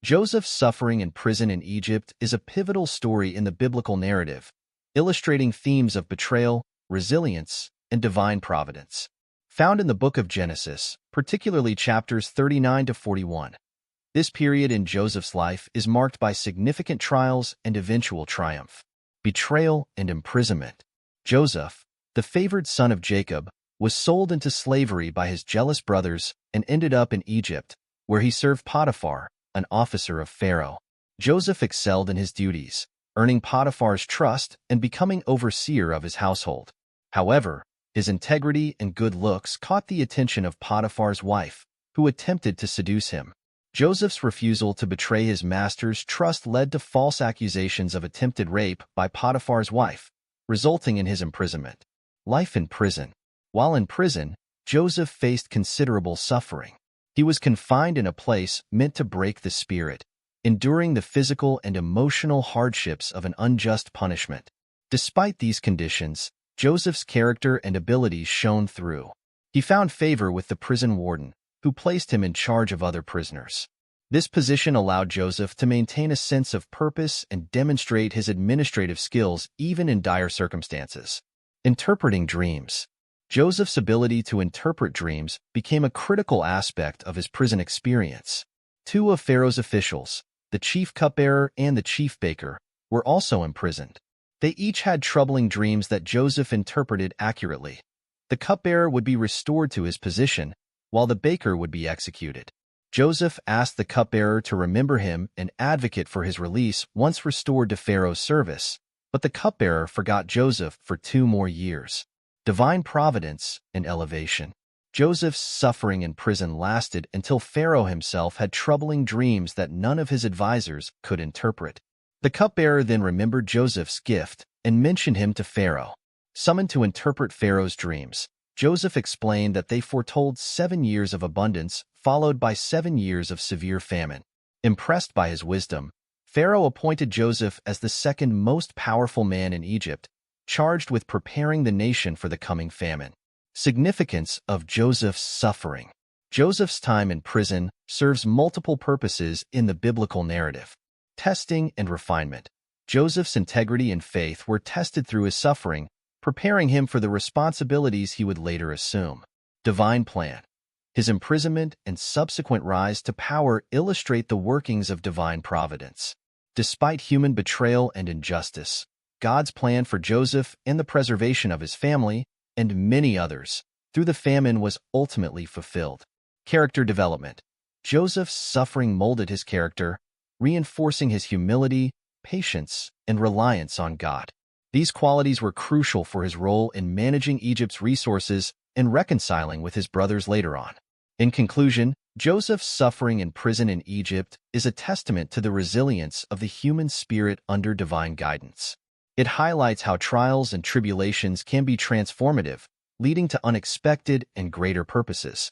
Joseph's suffering in prison in Egypt is a pivotal story in the biblical narrative, illustrating themes of betrayal, resilience, and divine providence. Found in the book of Genesis, particularly chapters 39 to 41. This period in Joseph's life is marked by significant trials and eventual triumph. Betrayal and imprisonment. Joseph, the favored son of Jacob, was sold into slavery by his jealous brothers and ended up in Egypt, where he served Potiphar, an officer of Pharaoh. Joseph excelled in his duties, earning Potiphar's trust and becoming overseer of his household. However, his integrity and good looks caught the attention of Potiphar's wife, who attempted to seduce him. Joseph's refusal to betray his master's trust led to false accusations of attempted rape by Potiphar's wife, resulting in his imprisonment. Life in prison. While in prison, Joseph faced considerable suffering. He was confined in a place meant to break the spirit, enduring the physical and emotional hardships of an unjust punishment. Despite these conditions, Joseph's character and abilities shone through. He found favor with the prison warden, who placed him in charge of other prisoners. This position allowed Joseph to maintain a sense of purpose and demonstrate his administrative skills even in dire circumstances. Interpreting dreams. Joseph's ability to interpret dreams became a critical aspect of his prison experience. Two of Pharaoh's officials, the chief cupbearer and the chief baker, were also imprisoned. They each had troubling dreams that Joseph interpreted accurately. The cupbearer would be restored to his position, while the baker would be executed. Joseph asked the cupbearer to remember him and advocate for his release once restored to Pharaoh's service, but the cupbearer forgot Joseph for 2 more years. Divine providence and elevation. Joseph's suffering in prison lasted until Pharaoh himself had troubling dreams that none of his advisors could interpret. The cupbearer then remembered Joseph's gift and mentioned him to Pharaoh. Summoned to interpret Pharaoh's dreams, Joseph explained that they foretold 7 years of abundance followed by 7 years of severe famine. Impressed by his wisdom, Pharaoh appointed Joseph as the second most powerful man in Egypt, charged with preparing the nation for the coming famine. Significance of Joseph's suffering. Joseph's time in prison serves multiple purposes in the biblical narrative. Testing and refinement. Joseph's integrity and faith were tested through his suffering, preparing him for the responsibilities he would later assume. Divine plan. His imprisonment and subsequent rise to power illustrate the workings of divine providence. Despite human betrayal and injustice, God's plan for Joseph and the preservation of his family, and many others, through the famine was ultimately fulfilled. Character development. Joseph's suffering molded his character, reinforcing his humility, patience, and reliance on God. These qualities were crucial for his role in managing Egypt's resources and reconciling with his brothers later on. In conclusion, Joseph's suffering in prison in Egypt is a testament to the resilience of the human spirit under divine guidance. It highlights how trials and tribulations can be transformative, leading to unexpected and greater purposes.